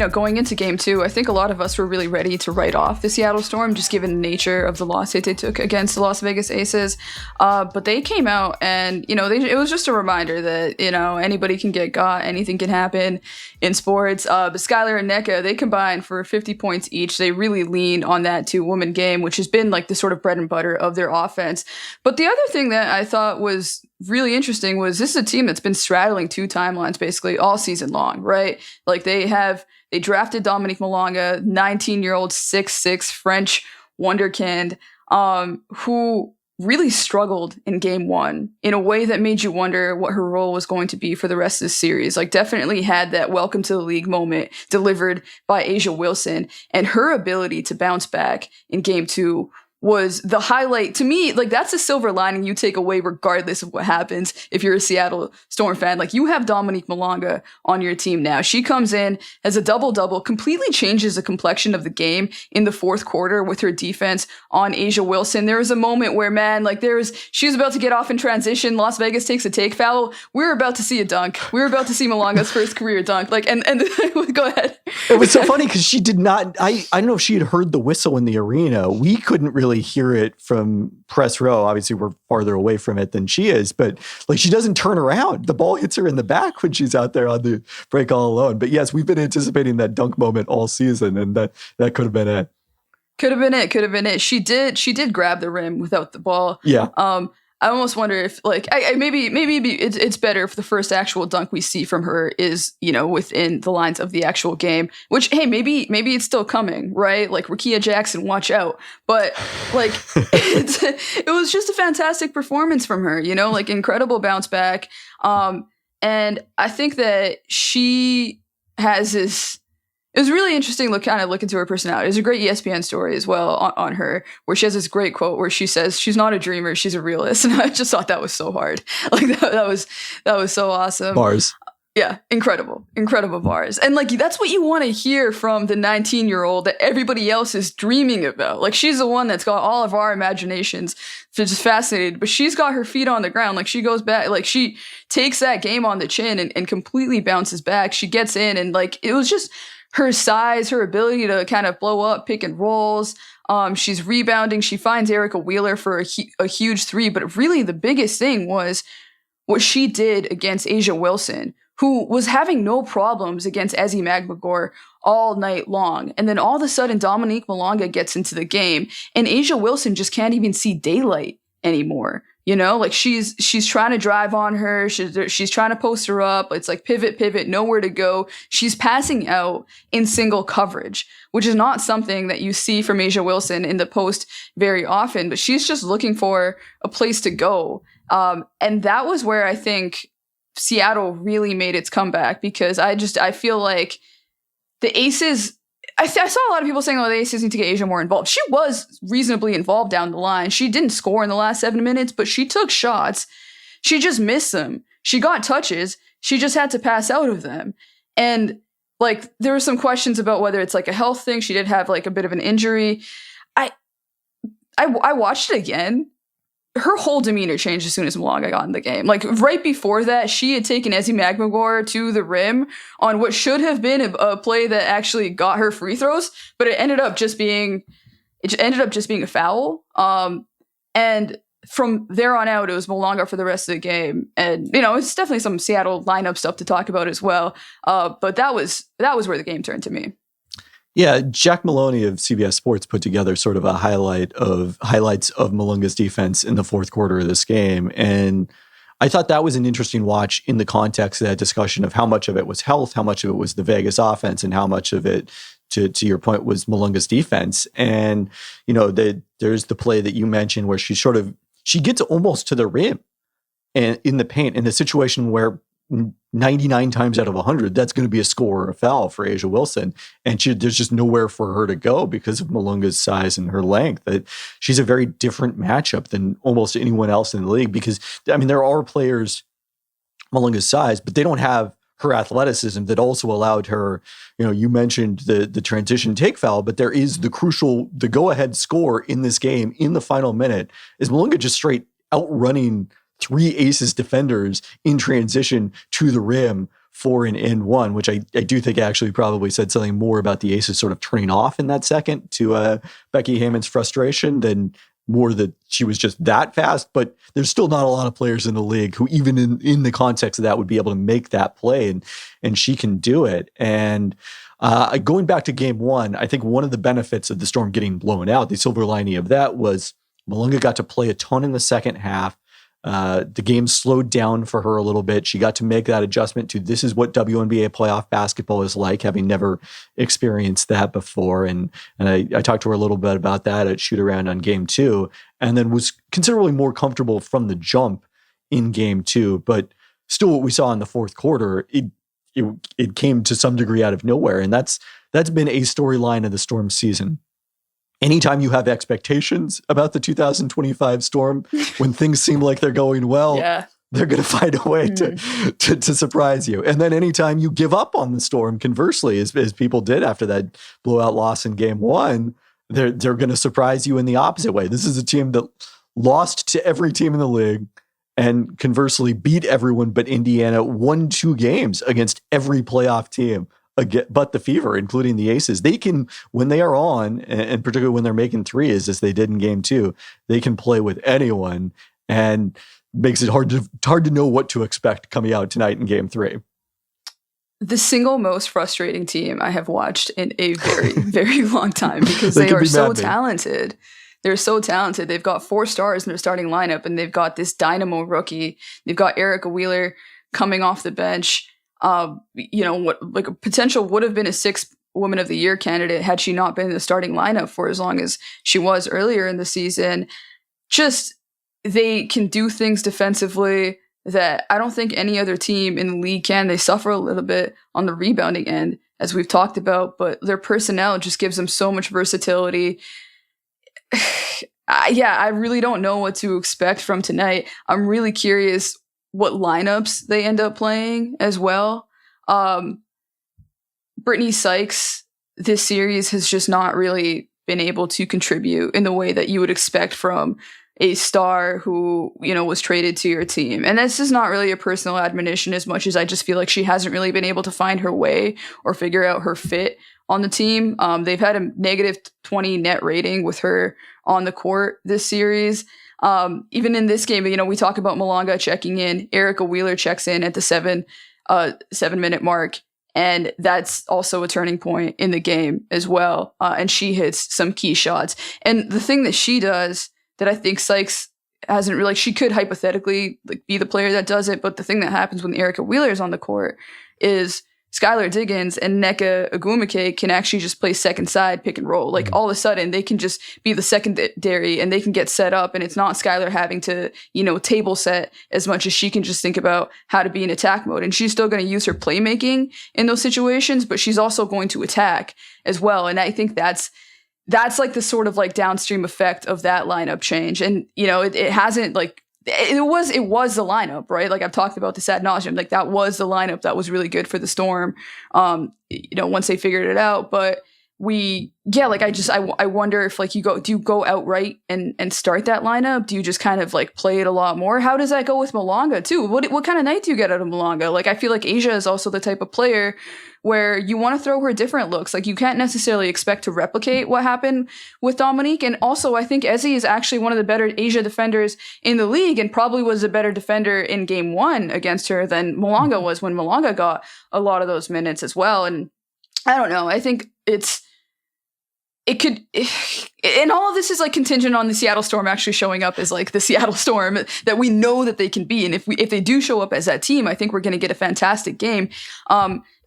going into game 2, I think a lot of us were really ready to write off the Seattle Storm, just given the nature of the loss that they took against the Las Vegas Aces. But they came out and, it was just a reminder that, anybody can get got, anything can happen in sports. But Skylar and Nneka, they combined for 50 points each. They really lean on that 2-woman game, which has been like the sort of bread and butter of their offense. But the other thing that I thought was really interesting was this is a team that's been straddling 2 timelines basically all season long, right? Like they drafted Dominique Malonga, 19-year-old 6'6" French wonderkind, who really struggled in game 1 in a way that made you wonder what her role was going to be for the rest of the series. Like definitely had that welcome to the league moment delivered by A'ja Wilson, and her ability to bounce back in game 2 was the highlight to me. Like that's a silver lining you take away regardless of what happens if you're a Seattle Storm fan. Like you have Dominique Malonga on your team now. She comes in as a double-double, completely changes the complexion of the game in the 4th quarter with her defense on A'ja Wilson. There was a moment where, she was about to get off in transition. Las Vegas takes a take foul. We were about to see a dunk. We were about to see Malonga's first career dunk. And go ahead. It was so funny because she did not, I don't know if she had heard the whistle in the arena. We couldn't really hear it from press row. Obviously, we're farther away from it than she is, but like she doesn't turn around. The ball hits her in the back when she's out there on the break all alone. But yes, we've been anticipating that dunk moment all season, and that could have been it. Could have been it. She did grab the rim without the ball. Yeah. I almost wonder if maybe it's better if the first actual dunk we see from her is, within the lines of the actual game, which, hey, maybe it's still coming, right? Like Rakia Jackson, watch out. But it was just a fantastic performance from her, incredible bounce back. And I think that she has this, it was really interesting look into her personality. There's a great ESPN story as well on her where she has this great quote where she says she's not a dreamer, she's a realist. And I just thought that was so hard. Like that was so awesome. Bars. Yeah, incredible bars. And that's what you want to hear from the 19-year-old that everybody else is dreaming about. Like she's the one that's got all of our imaginations just fascinated, but she's got her feet on the ground. Like she goes back, like she takes that game on the chin and completely bounces back. She gets in and it was just her size, her ability to kind of blow up pick and rolls. She's rebounding. She finds Erica Wheeler for a huge 3. But really the biggest thing was what she did against A'ja Wilson, who was having no problems against Ezi Magmagor all night long. And then all of a sudden, Dominique Malonga gets into the game, and A'ja Wilson just can't even see daylight anymore. She's trying to drive on her. She's trying to post her up. It's like pivot, nowhere to go. She's passing out in single coverage, which is not something that you see from A'ja Wilson in the post very often, but she's just looking for a place to go. And that was where I think Seattle really made its comeback, because I feel like the Aces, I saw a lot of people saying, the Aces need to get A'ja more involved. She was reasonably involved down the line. She didn't score in the last 7 minutes, but she took shots. She just missed them. She got touches. She just had to pass out of them. And there were some questions about whether it's a health thing. She did have a bit of an injury. I watched it again. Her whole demeanor changed as soon as Malonga got in the game. Right before that, she had taken Ezi Magmagor to the rim on what should have been a play that actually got her free throws, but it ended up just being a foul. And from there on out, it was Malonga for the rest of the game. And, it's definitely some Seattle lineup stuff to talk about as well. But that was where the game turned to me. Yeah, Jack Maloney of CBS Sports put together sort of a highlights of Malonga's defense in the 4th quarter of this game. And I thought that was an interesting watch in the context of that discussion of how much of it was health, how much of it was the Vegas offense, and how much of it, to your point, was Malonga's defense. And, there's the play that you mentioned where she gets almost to the rim and in the paint in a situation where 99 times out of 100, that's going to be a score or a foul for A'ja Wilson. And there's just nowhere for her to go because of Malonga's size and her length. That she's a very different matchup than almost anyone else in the league, because, there are players Malonga's size, but they don't have her athleticism that also allowed her, you mentioned the transition take foul, but there is the go-ahead score in this game in the final minute is Malonga just straight outrunning 3 Aces defenders in transition to the rim for an N1, which I do think actually probably said something more about the Aces sort of turning off in that second to Becky Hayman's frustration than more that she was just that fast. But there's still not a lot of players in the league who even in the context of that would be able to make that play, and she can do it. And going back to game one, I think one of the benefits of the Storm getting blown out, the silver lining of that was Malonga got to play a ton in the second half. The game slowed down for her a little bit. She got to make that adjustment to this is what WNBA playoff basketball is like, having never experienced that before. And I talked to her a little bit about that at shoot around on game two, and then was considerably more comfortable from the jump in game two. But still, what we saw in the fourth quarter, it came to some degree out of nowhere. And that's been a storyline of the Storm season. Anytime you have expectations about the 2025 Storm, when things seem like they're going well, they're going to find a way to surprise you. And then anytime you give up on the Storm, conversely, as people did after that blowout loss in game one, they're going to surprise you in the opposite way. This is a team that lost to every team in the league and conversely beat everyone but Indiana, won 2 games against every playoff team but the Fever, including the Aces. They can, when they are on, and particularly when they're making threes, as they did in game two, they can play with anyone, and makes it hard to know what to expect coming out tonight in game three. The single most frustrating team I have watched in a very, very long time, because they are so talented. They're so talented. They've got 4 stars in their starting lineup, and they've got this dynamo rookie. They've got Erica Wheeler coming off the bench. What like a potential would have been a 6th Woman of the Year candidate had she not been in the starting lineup for as long as she was earlier in the season. Just, they can do things defensively that I don't think any other team in the league can. They suffer a little bit on the rebounding end, as we've talked about, but their personnel just gives them so much versatility. I really don't know what to expect from tonight. I'm really curious what lineups they end up playing as well. Brittany Sykes this series has just not really been able to contribute in the way that you would expect from a star who, was traded to your team. And this is not really a personal admonition as much as I just feel like she hasn't really been able to find her way or figure out her fit on the team. They've had a negative 20 net rating with her on the court this series. Even in this game, we talk about Malonga checking in. Erica Wheeler checks in at the 7-minute mark. And that's also a turning point in the game as well. And she hits some key shots. And the thing that she does that I think Sykes hasn't really, she could hypothetically be the player that does it. But the thing that happens when Erica Wheeler is on the court is Skylar Diggins and Nneka Ogwumike can actually just play second side pick and roll. Like all of a sudden they can just be the secondary and they can get set up, and it's not Skylar having to, table set as much as she can just think about how to be in attack mode. And she's still going to use her playmaking in those situations, but she's also going to attack as well. And I think that's like the sort of like downstream effect of that lineup change. And, it hasn't like, it was the lineup, right? Like I've talked about this ad nauseum. Like that was the lineup that was really good for the Storm. Once they figured it out, but I wonder if like do you go outright and start that lineup? Do you just kind of like play it a lot more? How does that go with Malonga too? What kind of night do you get out of Malonga? Like I feel like Asia is also the type of player where you want to throw her different looks. Like you can't necessarily expect to replicate what happened with Dominique. And also I think Ezzy is actually one of the better Asia defenders in the league, and probably was a better defender in game 1 against her than Malonga was when Malonga got a lot of those minutes as well. And I don't know. I think and all of this is like contingent on the Seattle Storm actually showing up as like the Seattle Storm that we know that they can be. And if they do show up as that team, I think we're going to get a fantastic game.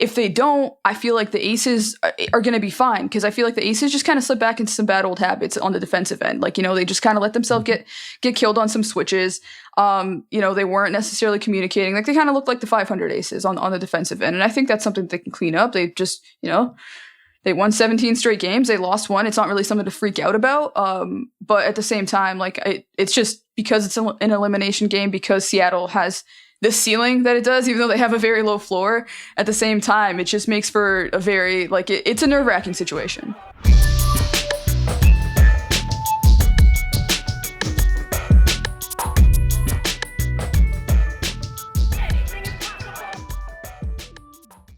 If they don't, I feel like the Aces are going to be fine, because I feel like the Aces just kind of slip back into some bad old habits on the defensive end. Like, they just kind of let themselves get killed on some switches. They weren't necessarily communicating. Like they kind of looked like the 500 Aces on the defensive end. And I think that's something they can clean up. They just, they won 17 straight games. They lost 1. It's not really something to freak out about. But at the same time, like it's just because it's an elimination game, because Seattle has the ceiling that it does, even though they have a very low floor. At the same time, it just makes for a very, it's a nerve-wracking situation.